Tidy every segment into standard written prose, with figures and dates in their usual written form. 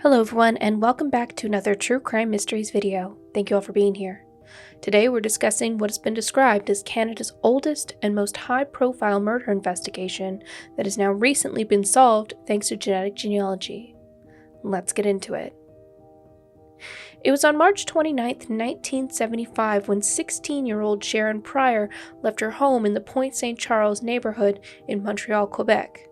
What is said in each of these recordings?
Hello everyone, and welcome back to another True Crime Mysteries video. Thank you all for being here. Today we're discussing what has been described as Canada's oldest and most high-profile murder investigation that has now recently been solved thanks to genetic genealogy. Let's get into it. It was on March 29, 1975 when 16-year-old Sharron Prior left her home in the Pointe St. Charles neighborhood in Montreal, Quebec.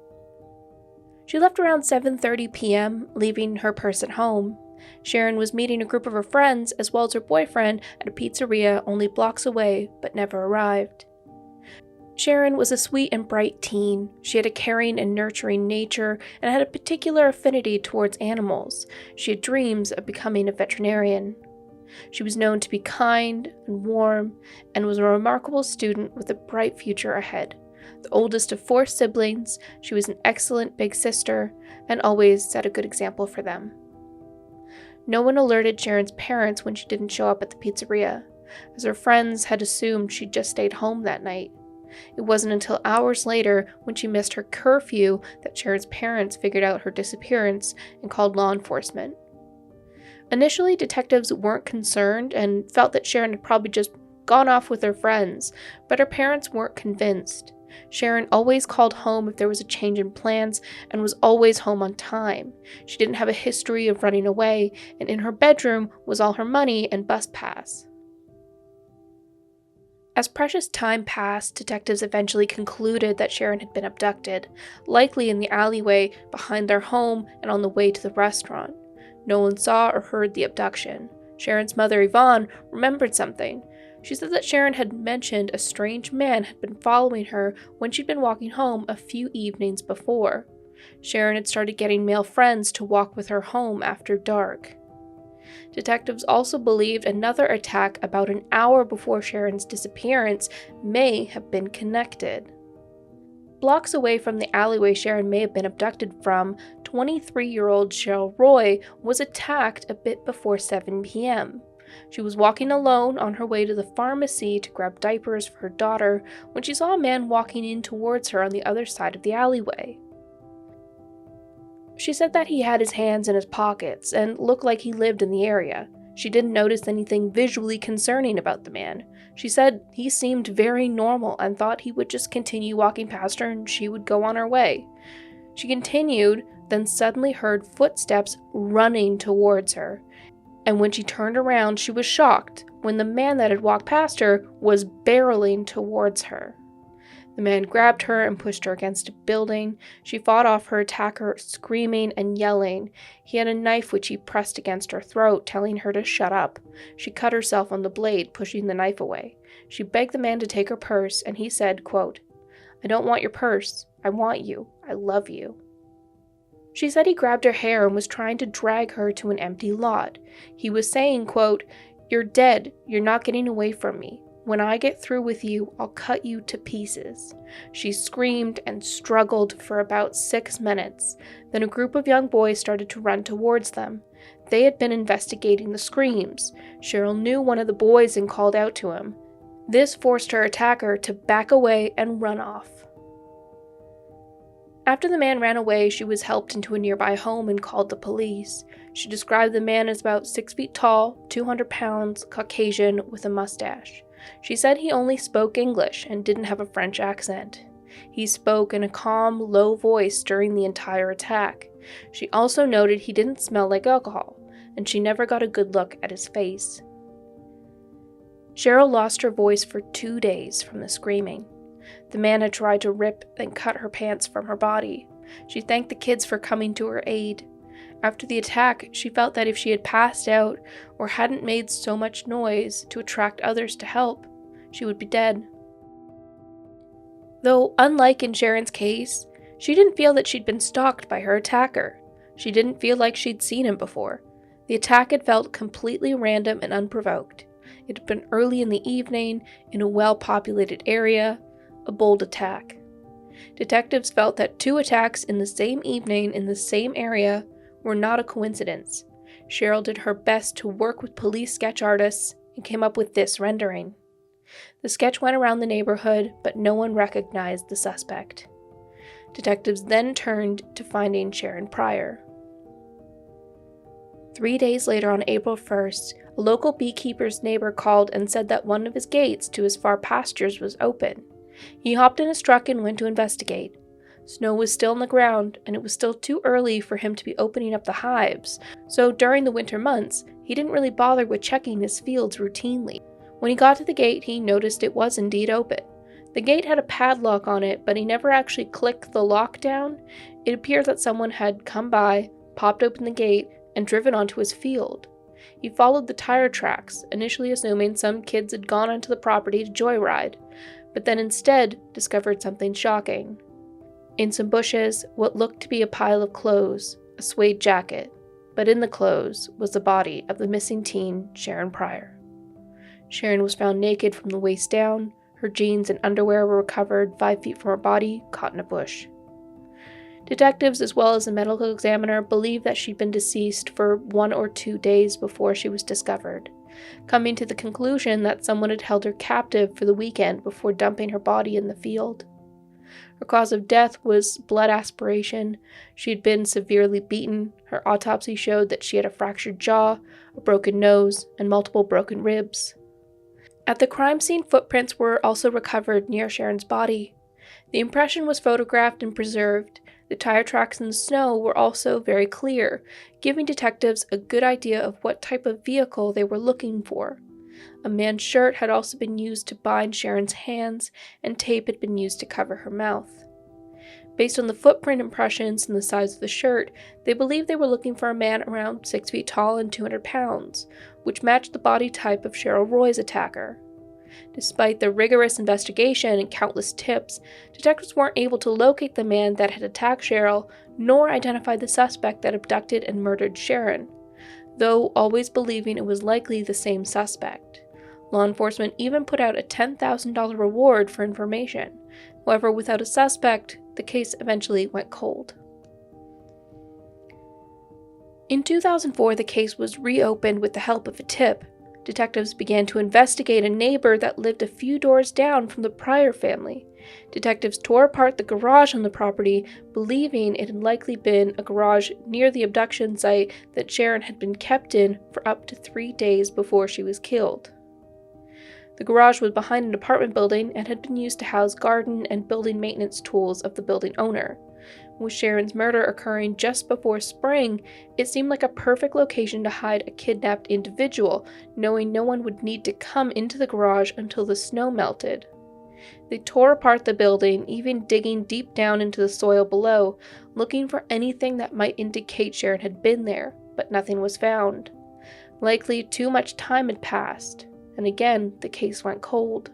She left around 7:30 p.m., leaving her purse at home. Sharron was meeting a group of her friends as well as her boyfriend at a pizzeria only blocks away, but never arrived. Sharron was a sweet and bright teen. She had a caring and nurturing nature and had a particular affinity towards animals. She had dreams of becoming a veterinarian. She was known to be kind and warm and was a remarkable student with a bright future ahead. The oldest of 4 siblings, she was an excellent big sister and always set a good example for them. No one alerted Sharron's parents when she didn't show up at the pizzeria, as her friends had assumed she'd just stayed home that night. It wasn't until hours later, when she missed her curfew, that Sharron's parents figured out her disappearance and called law enforcement. Initially, detectives weren't concerned and felt that Sharron had probably just gone off with her friends, but her parents weren't convinced. Sharron always called home if there was a change in plans and was always home on time. She didn't have a history of running away, and in her bedroom was all her money and bus pass. As precious time passed, detectives eventually concluded that Sharron had been abducted, likely in the alleyway behind their home and on the way to the restaurant. No one saw or heard the abduction. Sharron's mother, Yvonne, remembered something. She said that Sharron had mentioned a strange man had been following her when she'd been walking home a few evenings before. Sharron had started getting male friends to walk with her home after dark. Detectives also believed another attack about an hour before Sharron's disappearance may have been connected. Blocks away from the alleyway Sharron may have been abducted from, 23-year-old Cheryl Roy was attacked a bit before 7 p.m. She was walking alone on her way to the pharmacy to grab diapers for her daughter when she saw a man walking in towards her on the other side of the alleyway. She said that he had his hands in his pockets and looked like he lived in the area. She didn't notice anything visually concerning about the man. She said he seemed very normal and thought he would just continue walking past her and she would go on her way. She continued, then suddenly heard footsteps running towards her. And when she turned around, she was shocked when the man that had walked past her was barreling towards her. The man grabbed her and pushed her against a building. She fought off her attacker, screaming and yelling. He had a knife which he pressed against her throat, telling her to shut up. She cut herself on the blade, pushing the knife away. She begged the man to take her purse, and he said, quote, "I don't want your purse. I want you. I love you." She said he grabbed her hair and was trying to drag her to an empty lot. He was saying, quote, "You're dead. You're not getting away from me. When I get through with you, I'll cut you to pieces." She screamed and struggled for about 6 minutes. Then a group of young boys started to run towards them. They had been investigating the screams. Cheryl knew one of the boys and called out to him. This forced her attacker to back away and run off. After the man ran away, she was helped into a nearby home and called the police. She described the man as about 6 feet tall, 200 pounds, Caucasian, with a mustache. She said he only spoke English and didn't have a French accent. He spoke in a calm, low voice during the entire attack. She also noted he didn't smell like alcohol, and she never got a good look at his face. Cheryl lost her voice for 2 days from the screaming. The man had tried to rip and cut her pants from her body. She thanked the kids for coming to her aid. After the attack, she felt that if she had passed out or hadn't made so much noise to attract others to help, she would be dead. Though, unlike in Sharron's case, she didn't feel that she'd been stalked by her attacker. She didn't feel like she'd seen him before. The attack had felt completely random and unprovoked. It had been early in the evening, in a well-populated area, a bold attack. Detectives felt that 2 attacks in the same evening in the same area were not a coincidence. Cheryl did her best to work with police sketch artists and came up with this rendering. The sketch went around the neighborhood, but no one recognized the suspect. Detectives then turned to finding Sharron Prior. 3 days later, on April 1st, a local beekeeper's neighbor called and said that one of his gates to his far pastures was open. He hopped in his truck and went to investigate. Snow was still on the ground, and it was still too early for him to be opening up the hives, so during the winter months, he didn't really bother with checking his fields routinely. When he got to the gate, he noticed it was indeed open. The gate had a padlock on it, but he never actually clicked the lock down. It appeared that someone had come by, popped open the gate, and driven onto his field. He followed the tire tracks, initially assuming some kids had gone onto the property to joyride, but then instead discovered something shocking. In some bushes, what looked to be a pile of clothes, a suede jacket, but in the clothes was the body of the missing teen, Sharron Prior. Sharron was found naked from the waist down. Her jeans and underwear were recovered 5 feet from her body, caught in a bush. Detectives, as well as a medical examiner, believe that she'd been deceased for 1 or 2 days before she was discovered, coming to the conclusion that someone had held her captive for the weekend before dumping her body in the field. Her cause of death was blood aspiration. She had been severely beaten. Her autopsy showed that she had a fractured jaw, a broken nose, and multiple broken ribs. At the crime scene, footprints were also recovered near Sharron's body. The impression was photographed and preserved. The tire tracks in the snow were also very clear, giving detectives a good idea of what type of vehicle they were looking for. A man's shirt had also been used to bind Sharron's hands, and tape had been used to cover her mouth. Based on the footprint impressions and the size of the shirt, they believed they were looking for a man around 6 feet tall and 200 pounds, which matched the body type of Cheryl Roy's attacker. Despite the rigorous investigation and countless tips, detectives weren't able to locate the man that had attacked Cheryl, nor identify the suspect that abducted and murdered Sharron, though always believing it was likely the same suspect. Law enforcement even put out a $10,000 reward for information. However, without a suspect, the case eventually went cold. In 2004, the case was reopened with the help of a tip. Detectives began to investigate a neighbor that lived a few doors down from the Prior family. Detectives tore apart the garage on the property, believing it had likely been a garage near the abduction site that Sharron had been kept in for up to 3 days before she was killed. The garage was behind an apartment building and had been used to house garden and building maintenance tools of the building owner. With Sharron's murder occurring just before spring, it seemed like a perfect location to hide a kidnapped individual, knowing no one would need to come into the garage until the snow melted. They tore apart the building, even digging deep down into the soil below, looking for anything that might indicate Sharron had been there, but nothing was found. Likely too much time had passed, and again the case went cold.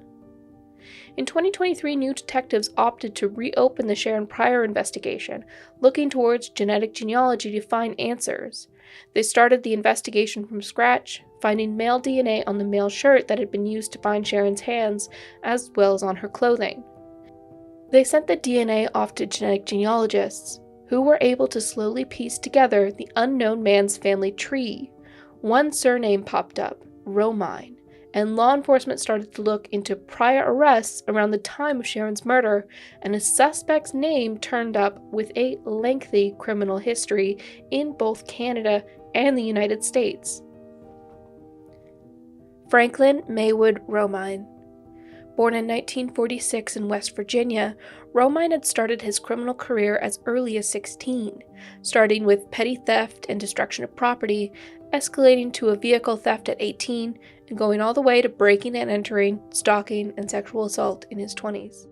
In 2023, new detectives opted to reopen the Sharron Prior investigation, looking towards genetic genealogy to find answers. They started the investigation from scratch, finding male DNA on the male shirt that had been used to bind Sharron's hands, as well as on her clothing. They sent the DNA off to genetic genealogists, who were able to slowly piece together the unknown man's family tree. One surname popped up, Romine, and law enforcement started to look into prior arrests around the time of Sharron's murder, and a suspect's name turned up with a lengthy criminal history in both Canada and the United States. Franklin Maywood Romine. Born in 1946 in West Virginia, Romine had started his criminal career as early as 16, starting with petty theft and destruction of property, escalating to a vehicle theft at 18, and going all the way to breaking and entering, stalking, and sexual assault in his 20s.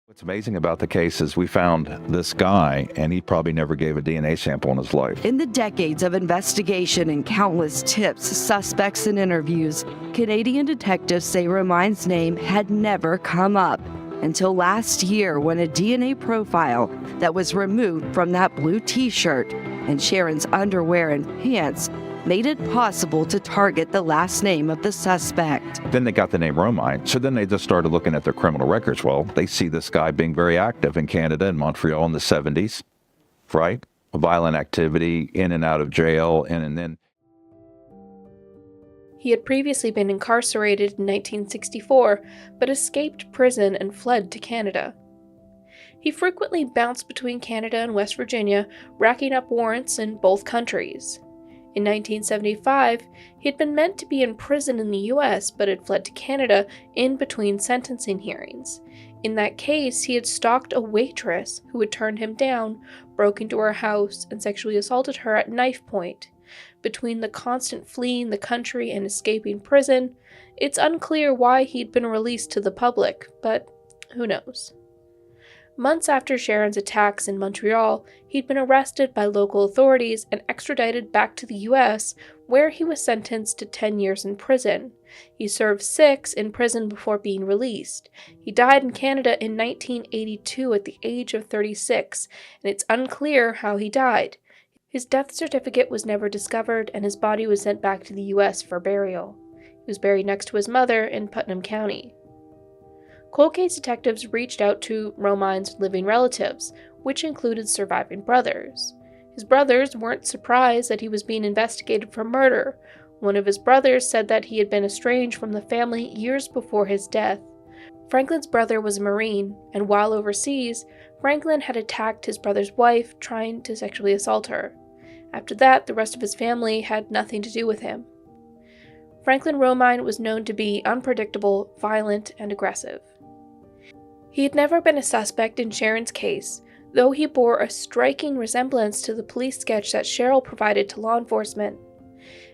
What's amazing about the case is we found this guy, and he probably never gave a DNA sample in his life. In the decades of investigation and countless tips, suspects, and interviews, Canadian detectives say Romine's name had never come up until last year, when a DNA profile that was removed from that blue t-shirt and Sharron's underwear and pants made it possible to target the last name of the suspect. Then they got the name Romine, so then they just started looking at their criminal records. Well, they see this guy being very active in Canada and Montreal in the 70s, right? Violent activity, in and out of jail, and then. He had previously been incarcerated in 1964, but escaped prison and fled to Canada. He frequently bounced between Canada and West Virginia, racking up warrants in both countries. In 1975, he had been meant to be in prison in the US but had fled to Canada in between sentencing hearings. In that case, he had stalked a waitress who had turned him down, broke into her house, and sexually assaulted her at knife point. Between the constant fleeing the country and escaping prison, it's unclear why he'd been released to the public, but who knows. Months after Sharron's attacks in Montreal, he'd been arrested by local authorities and extradited back to the US, where he was sentenced to 10 years in prison. He served 6 in prison before being released. He died in Canada in 1982 at the age of 36, and it's unclear how he died. His death certificate was never discovered, and his body was sent back to the US for burial. He was buried next to his mother in Putnam County. Cold case detectives reached out to Romine's living relatives, which included surviving brothers. His brothers weren't surprised that he was being investigated for murder. One of his brothers said that he had been estranged from the family years before his death. Franklin's brother was a Marine, and while overseas, Franklin had attacked his brother's wife, trying to sexually assault her. After that, the rest of his family had nothing to do with him. Franklin Romine was known to be unpredictable, violent, and aggressive. He had never been a suspect in Sharron's case, though he bore a striking resemblance to the police sketch that Cheryl provided to law enforcement.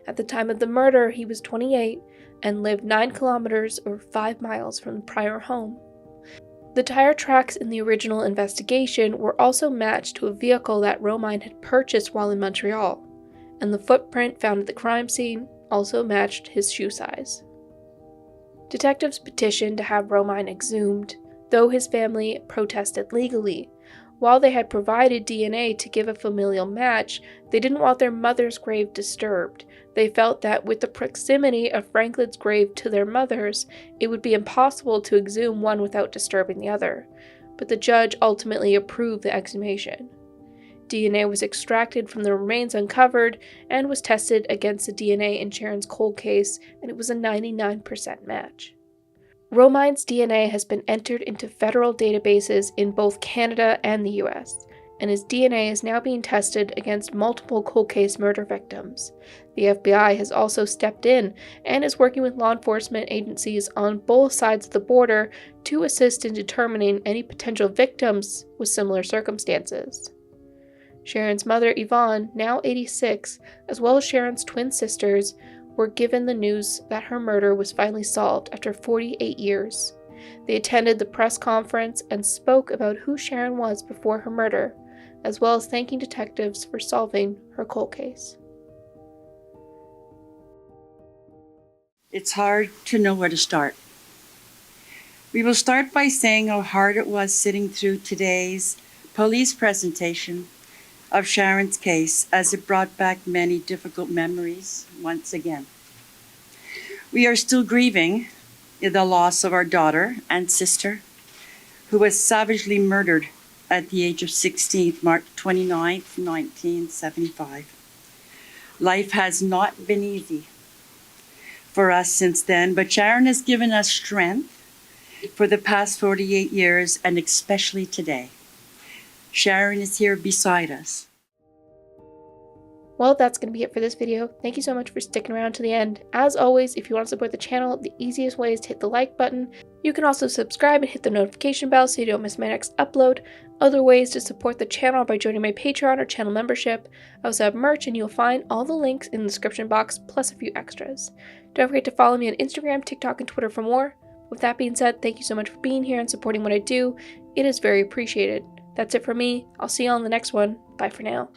At the time of the murder, he was 28 and lived 9 kilometers or 5 miles from the Prior home. The tire tracks in the original investigation were also matched to a vehicle that Romine had purchased while in Montreal, and the footprint found at the crime scene also matched his shoe size. Detectives petitioned to have Romine exhumed, though his family protested legally. While they had provided DNA to give a familial match, they didn't want their mother's grave disturbed. They felt that with the proximity of Franklin's grave to their mother's, it would be impossible to exhume one without disturbing the other. But the judge ultimately approved the exhumation. DNA was extracted from the remains uncovered and was tested against the DNA in Sharron's cold case, and it was a 99% match. Romine's DNA has been entered into federal databases in both Canada and the US, and his DNA is now being tested against multiple cold case murder victims. The FBI has also stepped in and is working with law enforcement agencies on both sides of the border to assist in determining any potential victims with similar circumstances. Sharron's mother, Yvonne, now 86, as well as Sharron's twin sisters, were given the news that her murder was finally solved after 48 years. They attended the press conference and spoke about who Sharron was before her murder, as well as thanking detectives for solving her cold case. It's hard to know where to start. We will start by saying how hard it was sitting through today's police presentation of Sharron's case, as it brought back many difficult memories once again. We are still grieving the loss of our daughter and sister, who was savagely murdered at the age of 16, March 29th, 1975. Life has not been easy for us since then, but Sharron has given us strength for the past 48 years, and especially today. Sharron is here beside us. Well, that's going to be it for this video. Thank you so much for sticking around to the end. As always, if you want to support the channel, the easiest way is to hit the like button. You can also subscribe and hit the notification bell so you don't miss my next upload. Other ways to support the channel are by joining my Patreon or channel membership. I also have merch, and you'll find all the links in the description box, plus a few extras. Don't forget to follow me on Instagram, TikTok, and Twitter for more. With that being said, thank you so much for being here and supporting what I do. It is very appreciated. That's it for me. I'll see you on the next one. Bye for now.